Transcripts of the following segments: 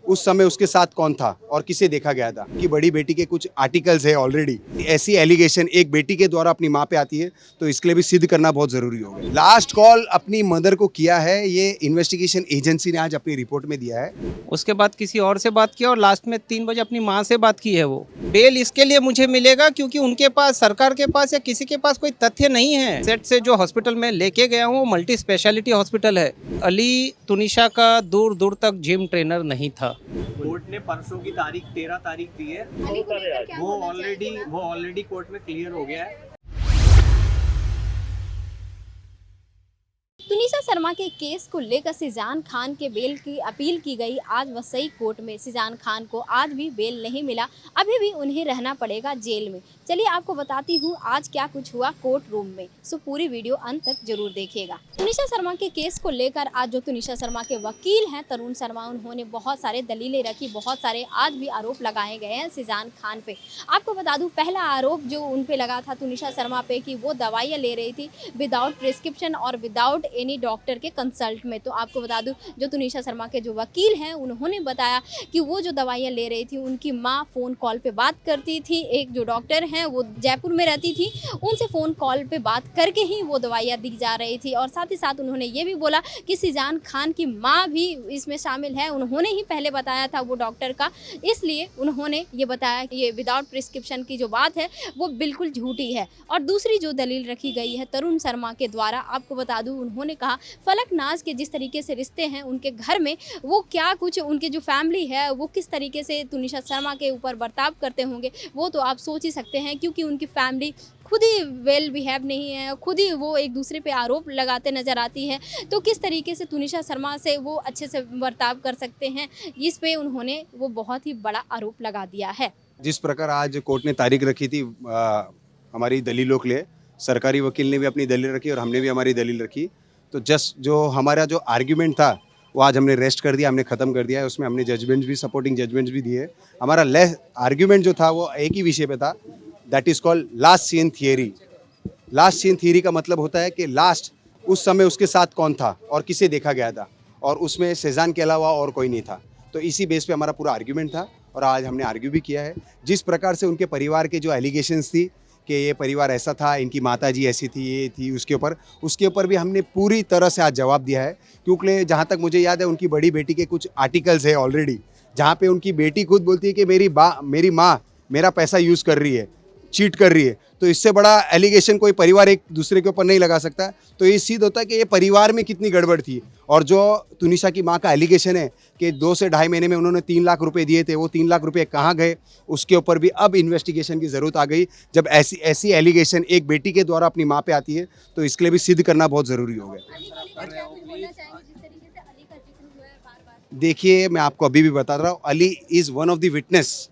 उस समय उसके साथ कौन था और किसे देखा गया था। कि बड़ी बेटी के कुछ आर्टिकल्स है ऑलरेडी, ऐसी एलिगेशन एक बेटी के द्वारा अपनी माँ पे आती है तो इसके लिए भी सिद्ध करना बहुत जरूरी हो गया। लास्ट कॉल अपनी मदर को किया है, ये इन्वेस्टिगेशन एजेंसी ने आज अपनी रिपोर्ट में दिया है। उसके बाद किसी और से बात किया और लास्ट में 3 बजे अपनी माँ से बात की है। वो बेल इसके लिए मुझे मिलेगा क्योंकि उनके पास, सरकार के पास या किसी के पास कोई तथ्य नहीं है। सेट से जो हॉस्पिटल में लेके गया हूँ वो मल्टी स्पेशलिटी हॉस्पिटल है। अली तुनिशा का दूर दूर तक जिम ट्रेनर नहीं था। कोर्ट ने परसों की तारीख 13 तारीख दी है। वो ऑलरेडी कोर्ट में क्लियर हो गया है। तुनिशा शर्मा के केस को लेकर सिजान खान के बेल की अपील की गई। आज वसई कोर्ट में सिजान खान को आज भी बेल नहीं मिला, अभी भी उन्हें रहना पड़ेगा जेल में। चलिए आपको बताती हूँ आज क्या कुछ हुआ कोर्ट रूम में, सो पूरी वीडियो अंत तक जरूर देखिएगा। तुनिशा शर्मा के केस को लेकर आज जो तुनिशा शर्मा के वकील हैं तरुण शर्मा, उन्होंने बहुत सारे दलीलें रखी, बहुत सारे आज भी आरोप लगाए गए हैं सिजान खान पे। आपको बता दूं पहला आरोप जो उन पे लगा था तुनिशा शर्मा पे कि वो दवाइयाँ ले रही थी विदाउट प्रिस्क्रिप्शन और विदाउट एनी डॉक्टर के कंसल्ट में। तो आपको बता दूं जो तुनिशा शर्मा के जो वकील हैं उन्होंने बताया कि वो जो दवाइयाँ ले रही थी उनकी माँ फ़ोन कॉल पे बात करती थी। एक जो डॉक्टर हैं वो जयपुर में रहती थी, उनसे फ़ोन कॉल पे बात करके ही वो दवाइयाँ दी जा रही थी। और साथ ही साथ उन्होंने ये भी बोला कि सिजान खान की माँ भी इसमें शामिल है, उन्होंने ही पहले बताया था वो डॉक्टर का, इसलिए उन्होंने ये बताया कि ये विदाउट प्रिस्क्रिप्शन की जो बात है वो बिल्कुल झूठी है। और दूसरी जो दलील रखी गई है तरुण शर्मा के द्वारा, आपको बता दूं उन्होंने कहा फलकनाज के जिस तरीके से रिश्ते हैं उनके घर में, वो क्या कुछ उनके जो फैमिली है वो किस तरीके से तुनिशा शर्मा के ऊपर बर्ताव करते होंगे वो तो आप सोच ही सकते हैं। क्योंकि उनकी फैमिली खुद ही वेल बिहेव नहीं है, खुद ही वो एक दूसरे पे आरोप लगाते नज़र आती है, तो किस तरीके से तुनिशा शर्मा से वो अच्छे से बर्ताव कर सकते हैं, इस पे उन्होंने वो बहुत ही बड़ा आरोप लगा दिया है। जिस प्रकार आज कोर्ट ने तारीख रखी थी हमारी दलीलों के लिए, सरकारी वकील ने भी अपनी दलील रखी और हमने भी हमारी दलील रखी। तो जस्ट जो हमारा जो आर्ग्यूमेंट था वो आज हमने रेस्ट कर दिया, हमने ख़त्म कर दिया है। उसमें हमने जजमेंट्स भी, सपोर्टिंग जजमेंट्स भी दिए। हमारा आर्ग्यूमेंट जो था वो एक ही विषय पे था, that is called last seen theory. Last seen theory का मतलब होता है कि लास्ट उस समय उसके साथ कौन था और किसे देखा गया था, और उसमें सेजान के अलावा और कोई नहीं था। तो इसी बेस पे हमारा पूरा आर्ग्यूमेंट था और आज हमने आर्ग्यू भी किया है। जिस प्रकार से उनके परिवार के जो एलिगेशंस थी कि ये परिवार ऐसा था, इनकी माताजी ऐसी थी, ये थी, उसके ऊपर भी हमने पूरी तरह से आज जवाब दिया है। क्योंकि जहाँ तक मुझे याद है उनकी बड़ी बेटी के कुछ आर्टिकल्स है ऑलरेडी, जहाँ पे उनकी बेटी खुद बोलती है कि मेरी माँ मेरा पैसा यूज़ कर रही है, चीट कर रही है। तो इससे बड़ा एलिगेशन कोई परिवार एक दूसरे के ऊपर नहीं लगा सकता। तो ये सिद्ध होता है कि ये परिवार में कितनी गड़बड़ थी। और जो तुनिशा की माँ का एलिगेशन है कि 2 से ढाई महीने में उन्होंने 3 लाख रुपए दिए थे, वो 3 लाख रुपए कहाँ गए, उसके ऊपर भी अब इन्वेस्टिगेशन की ज़रूरत आ गई। जब ऐसी एलिगेशन एक बेटी के द्वारा अपनी माँ पे आती है तो इसके लिए भी सिद्ध करना बहुत ज़रूरी हो गया। देखिए, मैं आपको अभी भी बता रहा हूँ, Ali is one of the witness.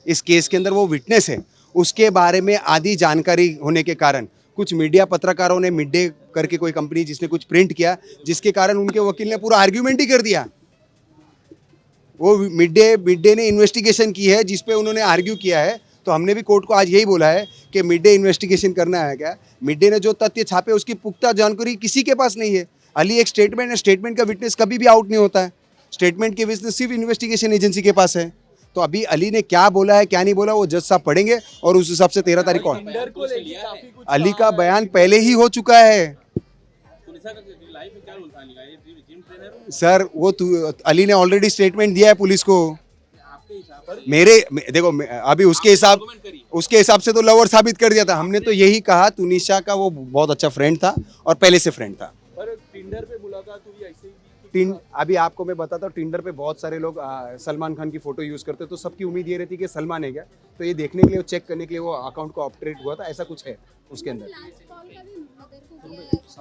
इस केस के अंदर वो विटनेस है। उसके बारे में आधी जानकारी होने के कारण कुछ मीडिया पत्रकारों ने मिड डे करके कोई कंपनी जिसने कुछ प्रिंट किया, जिसके कारण उनके वकील ने पूरा आर्ग्यूमेंट ही कर दिया। वो मिड डे ने इन्वेस्टिगेशन की है जिस पे उन्होंने आर्ग्यू किया है। तो हमने भी कोर्ट को आज यही बोला है कि मिड डे इन्वेस्टिगेशन करना है क्या। मिड डे ने जो तथ्य छापे उसकी पुख्ता जानकारी किसी के पास नहीं है। अली एक स्टेटमेंट है, स्टेटमेंट का विटनेस कभी भी आउट नहीं होता है। स्टेटमेंट के विटनेस सिर्फ इन्वेस्टिगेशन एजेंसी के पास है। तो अभी अली ने क्या बोला है क्या नहीं बोला वो जज साहब पढ़ेंगे और उस हिसाब से 13 तारीख को अली का बयान पहले ही हो चुका है। सर वो अली ने ऑलरेडी स्टेटमेंट दिया है पुलिस को। देखो अभी उसके हिसाब से तो लवर साबित कर दिया था हमने। तो यही कहा तुनिशा का वो बहुत अच्छा फ्रेंड था और पहले से फ्रेंड था। पर टिंडर पे मुलाकात हुई ऐसे ही। अभी आपको मैं बताता हूँ, टिंडर पे बहुत सारे लोग सलमान खान की फोटो यूज़ करते, तो सबकी उम्मीद ये रहती कि सलमान है क्या। तो ये देखने के लिए, चेक करने के लिए वो अकाउंट को अपडेट हुआ था, ऐसा कुछ है उसके अंदर।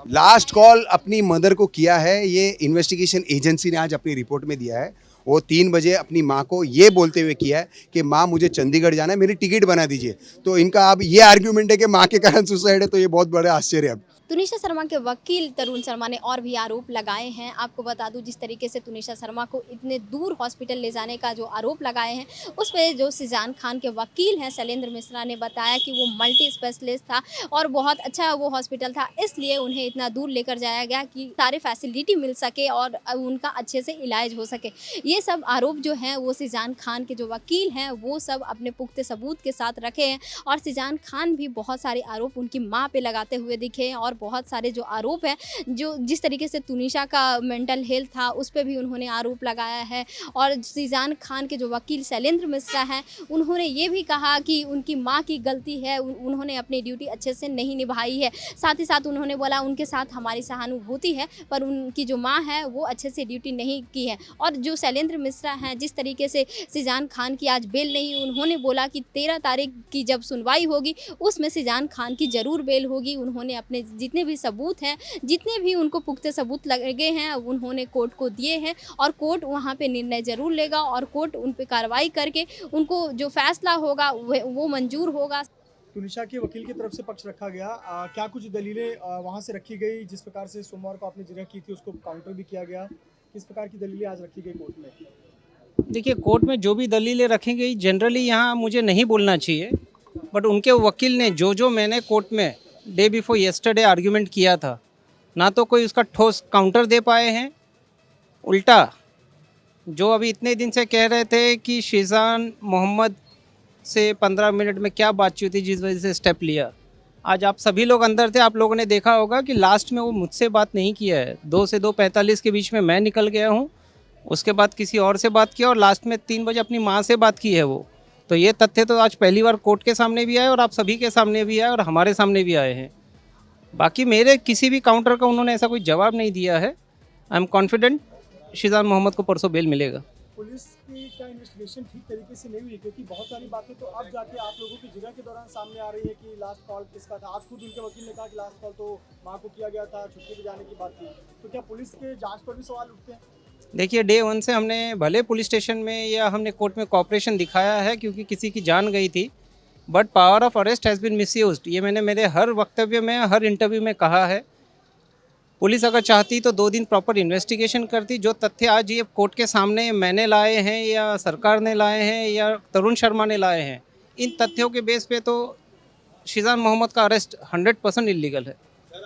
लास्ट कॉल अपनी मदर को किया है, ये इन्वेस्टिगेशन एजेंसी ने आज अपनी रिपोर्ट में दिया है। वो 3 बजे अपनी माँ को ये बोलते हुए किया है कि माँ मुझे चंडीगढ़ जाना है, मेरी टिकट बना दीजिए। तो इनका अब ये आर्ग्यूमेंट है कि माँ के कारण सुसाइड है, तो ये बहुत बड़ा आश्चर्य है। अब तुनिशा शर्मा के वकील तरुण शर्मा ने और भी आरोप लगाए हैं। आपको बता दूं, जिस तरीके से तुनिशा शर्मा को इतने दूर हॉस्पिटल ले जाने का जो आरोप लगाए हैं, उस पर जो सिजान खान के वकील हैं शैलेंद्र मिश्रा ने बताया कि वो मल्टी स्पेशलिस्ट था और बहुत अच्छा वो हॉस्पिटल था, इसलिए उन्हें इतना दूर लेकर जाया गया कि सारे फैसिलिटी मिल सके और उनका अच्छे से इलाज हो सके। ये सब आरोप जो हैं वो सिजान खान के जो वकील हैं वो सब अपने पुख्ते सबूत के साथ रखे हैं और सिजान खान भी बहुत सारे आरोप उनकी मां पे लगाते हुए दिखे हैं और बहुत सारे जो आरोप हैं, जो जिस तरीके से तुनिशा का मेंटल हेल्थ था उस पर भी उन्होंने आरोप लगाया है। और सिजान खान के जो वकील शैलेंद्र मिश्रा हैं उन्होंने ये भी कहा कि उनकी मां की गलती है, उन्होंने अपनी ड्यूटी अच्छे से नहीं निभाई है। साथ ही साथ उन्होंने बोला उनके साथ हमारी सहानुभूति है पर उनकी जो मां है वो अच्छे से ड्यूटी नहीं की है। और जो शैलेंद्र मिश्रा हैं, जिस तरीके से सिजान खान की आज बेल नहीं, उन्होंने बोला कि 13 तारीख की जब सुनवाई होगी उसमें सिजान खान की ज़रूर बेल होगी। उन्होंने अपने जितने भी सबूत हैं, जितने भी उनको पुख्ते सबूत लगे हैं, उन्होंने कोर्ट को दिए हैं और कोर्ट वहाँ पे निर्णय ज़रूर लेगा और कोर्ट उन पे कार्रवाई करके उनको जो फैसला होगा वो मंजूर होगा। तुनिशा के वकील की तरफ से पक्ष रखा गया, क्या कुछ दलीलें वहाँ से रखी गई? जिस प्रकार से सोमवार को आपने जिरह की थी उसको काउंटर भी किया गया, किस प्रकार की दलीलें आज रखी गई कोर्ट में? देखिए, कोर्ट में जो भी दलीलें रखी गई जनरली यहाँ मुझे नहीं बोलना चाहिए, बट उनके वकील ने जो मैंने कोर्ट में डे बिफोर येस्टरडे आर्ग्यूमेंट किया था, ना तो कोई उसका ठोस काउंटर दे पाए हैं, उल्टा जो अभी इतने दिन से कह रहे थे कि शिजान मोहम्मद से 15 मिनट में क्या बातचीत थी जिस वजह से स्टेप लिया। आज आप सभी लोग अंदर थे, आप लोगों ने देखा होगा कि लास्ट में वो मुझसे बात नहीं किया है। 2 से 2:45 के बीच में मैं निकल गया हूँ, उसके बाद किसी और से बात किया और लास्ट में 3 बजे अपनी माँ से बात की है वो। तो ये तथ्य तो आज पहली बार कोर्ट के सामने भी आए और आप सभी के सामने भी आए और हमारे सामने भी आए हैं। बाकी मेरे किसी भी काउंटर का उन्होंने ऐसा कोई जवाब नहीं दिया है। I am confident Sheezan Mohammed को परसों बेल मिलेगा। पुलिस की क्या इन्वेस्टिगेशन ठीक तरीके से नहीं हुई? क्योंकि बहुत सारी बातें तो अब जाके आप लोगों की जिरह के दौरान सामने आ रही है कि लास्ट कॉल किसका था। आज खुद उनके वकील ने कहा कि लास्ट कॉल तो माँ को किया गया था, छुट्टी पे जाने की बात थी। तो क्या पुलिस के जांच पर भी सवाल उठते हैं? देखिए, डे 1 से हमने भले पुलिस स्टेशन में या हमने कोर्ट में कॉपरेशन दिखाया है क्योंकि किसी की जान गई थी, but power of arrest has been misused. ये मैंने मेरे हर वक्तव्य में, हर इंटरव्यू में कहा है। पुलिस अगर चाहती तो 2 दिन प्रॉपर इन्वेस्टिगेशन करती। जो तथ्य आज ये कोर्ट के सामने मैंने लाए हैं या सरकार ने लाए हैं या तरुण शर्मा ने लाए हैं, इन तथ्यों के बेस पे तो शिजान मोहम्मद का अरेस्ट 100% इलीगल है।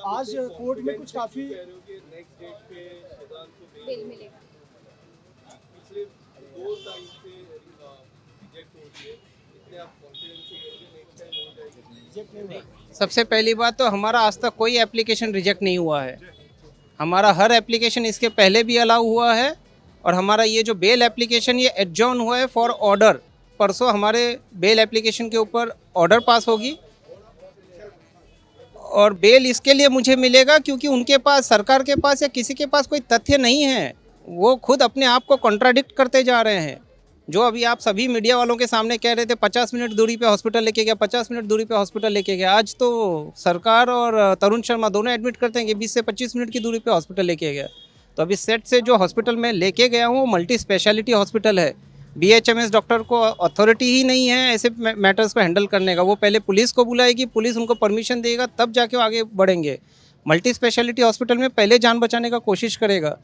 आज कोर्ट में कुछ काफ़ी नेक्स्ट डेट पे शिजान को बेल मिलेगा। पिछले 2 टाइम से रिजेक्ट हो रही है, इतने आप कॉन्फिडेंस से कह रहे हैं नेक्स्ट टाइम हो जाएगी? रिजेक्ट नहीं हुआ। सबसे पहली बात तो हमारा आज तक कोई एप्लीकेशन रिजेक्ट नहीं हुआ है। हमारा हर एप्लीकेशन इसके पहले भी अलाउ हुआ है और हमारा ये जो बेल एप्लीकेशन ये एडजॉर्न हुआ है फॉर ऑर्डर। परसों हमारे बेल एप्लीकेशन के ऊपर ऑर्डर पास होगी और बेल इसके लिए मुझे मिलेगा क्योंकि उनके पास, सरकार के पास या किसी के पास कोई तथ्य नहीं है। वो खुद अपने आप को कॉन्ट्राडिक्ट करते जा रहे हैं। जो अभी आप सभी मीडिया वालों के सामने कह रहे थे 50 मिनट दूरी पे हॉस्पिटल लेके गया, 50 मिनट दूरी पे हॉस्पिटल लेके गया, आज तो सरकार और तरुण शर्मा दोनों एडमिट करते हैं कि 20 से 25 मिनट की दूरी पे हॉस्पिटल लेके गया। तो अभी सेट से जो हॉस्पिटल में लेके गया हूँ वो मल्टी स्पेशलिटी हॉस्पिटल है। BHMS डॉक्टर को अथॉरिटी ही नहीं है ऐसे मैटर्स को हैंडल करने का। वो पहले पुलिस को बुलाएगी, पुलिस उनको परमिशन देगा, तब जाके आगे बढ़ेंगे। मल्टी स्पेशलिटी हॉस्पिटल में पहले जान बचाने का कोशिश करेगा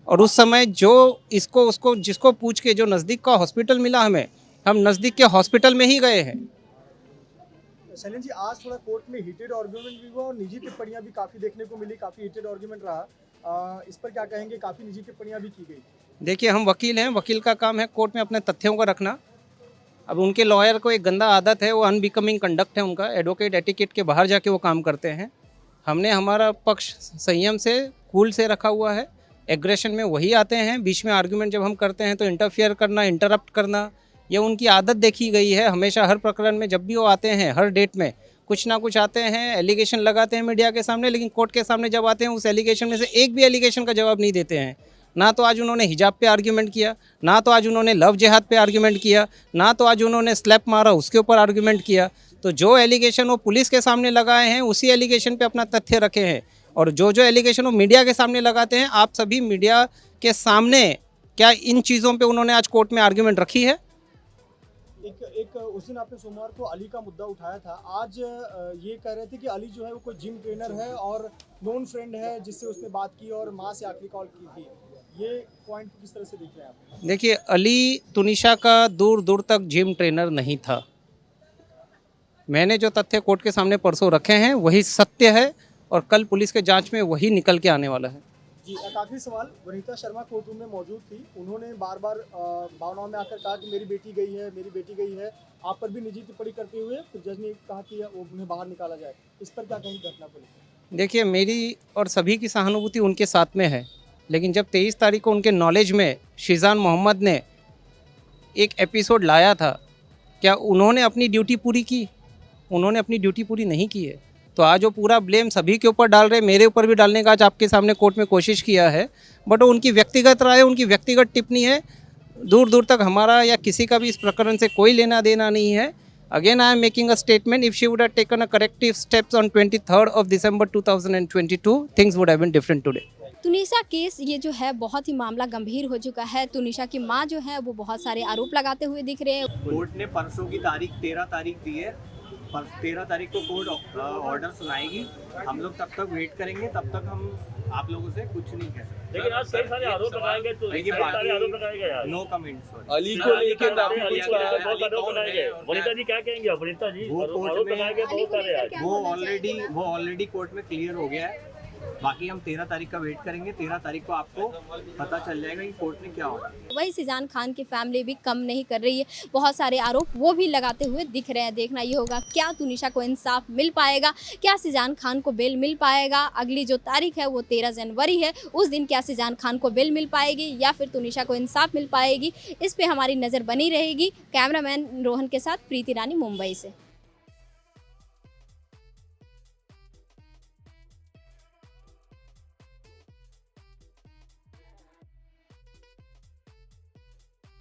और उस समय जो उसको जिसको पूछ के जो नज़दीक का हॉस्पिटल मिला हमें, हम नज़दीक के हॉस्पिटल में ही गए हैं। शैलेंद्र जी, आज थोड़ा कोर्ट में हीटेड आर्ग्यूमेंट भी हुआ और निजी टिप्पणियां भी काफ़ी देखने को मिली, काफ़ी हीटेड आर्ग्यूमेंट रहा। इस पर क्या कहेंगे? काफ़ी निजी टिप्पणियां भी की गई। देखिए, हम वकील हैं, वकील का काम है कोर्ट में अपने तथ्यों को रखना। अब उनके लॉयर को एक गंदा आदत है, वो अनबिकमिंग कंडक्ट है उनका, एडवोकेट एटिकेट के बाहर जाके वो काम करते हैं। हमने हमारा पक्ष संयम से, कूल से रखा हुआ है। एग्रेशन में वही आते हैं, बीच में आर्गुमेंट जब हम करते हैं तो इंटरफियर करना, इंटरप्ट करना, ये उनकी आदत देखी गई है। हमेशा हर प्रकरण में जब भी वो आते हैं, हर डेट में कुछ ना कुछ आते हैं, एलिगेशन लगाते हैं मीडिया के सामने, लेकिन कोर्ट के सामने जब आते हैं उस एलिगेशन में से एक भी एलिगेशन का जवाब नहीं देते हैं। ना तो आज उन्होंने हिजाब पे आर्ग्यूमेंट किया, ना तो आज उन्होंने लव जिहाद पे आर्ग्यूमेंट किया, ना तो आज उन्होंने स्लैप मारा उसके ऊपर आर्ग्यूमेंट किया। तो जो एलिगेशन वो पुलिस के सामने लगाए हैं उसी एलिगेशन पे अपना तथ्य रखे हैं और जो एलिगेशन वो मीडिया के सामने लगाते हैं, आप सभी मीडिया के सामने क्या इन चीज़ों पे उन्होंने आज कोर्ट में आर्ग्यूमेंट रखी है? एक उस दिन आपने सोमवार को अली का मुद्दा उठाया था, आज ये कह रहे थे कि अली जो है वो कोई जिम ट्रेनर है और नोन फ्रेंड है जिससे उसने बात की और माँ से आखिरी कॉल की थी। ये पॉइंट किस तरह से देख रहे हैं आप? देखिए, अली तुनिशा का दूर दूर तक जिम ट्रेनर नहीं था। मैंने जो तथ्य कोर्ट के सामने परसों रखे हैं वही सत्य है और कल पुलिस के जांच में वही निकल के आने वाला है। जी, एक आखिरी सवाल, वनीता शर्मा कोर्ट रूम में मौजूद थी, उन्होंने बार बार भावनाओं में आकर कहा कि मेरी बेटी गई है, मेरी बेटी गई है, आप पर भी निजी टिप्पणी करते हुए फिर जज ने कहा कि वो उन्हें बाहर निकाला जाए। इस पर क्या कहेंगे घटना को लेकर? देखिए, मेरी और सभी की सहानुभूति उनके साथ में है, लेकिन जब 23 तारीख को उनके नॉलेज में शिजान मोहम्मद ने एक एपिसोड लाया था, क्या उन्होंने अपनी ड्यूटी पूरी की? उन्होंने अपनी ड्यूटी पूरी नहीं की है। तो आज वो पूरा ब्लेम सभी के ऊपर डाल रहे हैं, मेरे ऊपर भी डालने का आज आपके सामने कोर्ट में कोशिश किया है, बट वो उनकी व्यक्तिगत राय है, उनकी व्यक्तिगत टिप्पणी है। दूर दूर तक हमारा या किसी का भी इस प्रकरण से कोई लेना देना नहीं है। Again I am making a statement, if she would have taken a corrective steps on 23rd of December 2022, things would have been different today. Tunisha case ये जो है बहुत ही मामला गंभीर हो चुका है। तुनिशा की माँ जो है वो बहुत सारे आरोप लगाते हुए दिख रहे हैं। कोर्ट ने परसों की तारीख 13 तारीख दी है। 13 तारीख को कोर्ट ऑर्डर सुनाएगी। हम लोग तब तक वेट करेंगे, तब तक हम आप लोगों से कुछ नहीं कह सकते। लेकिन आप कई सारे आरोप लगाएंगे तो देखिए, सारे आरोप लगाए गए यार। No comments. अली को लेकर काफी अली कुछ को कहा लेकर बहुत आरोप लगाए गए। वनिता जी क्या कहेंगे? वनिता जी वो कोर्ट आरोप में- लगाए गए बहुत सारे आज। वो ऑलरेडी कोर्ट में क्लियर हो गया है। बाकी हम 13 तारीख का वेट करेंगे। 13 तारीख को आपको पता चल जाएगा कि कोर्ट ने क्या ऑर्डर। वही शिजान खान की फैमिली भी कम नहीं कर रही है, बहुत सारे आरोप वो भी लगाते हुए दिख रहे हैं। देखना ये होगा क्या तुनिशा को इंसाफ मिल पाएगा, क्या शिजान खान को बेल मिल पाएगा। अगली जो तारीख है वो 13 जनवरी है, उस दिन क्या शिजान खान को बेल मिल पाएगी या फिर तुनिशा को इंसाफ मिल पाएगी, इस पे हमारी नज़र बनी रहेगी। कैमरामैन रोहन के साथ प्रीति रानी, मुंबई से।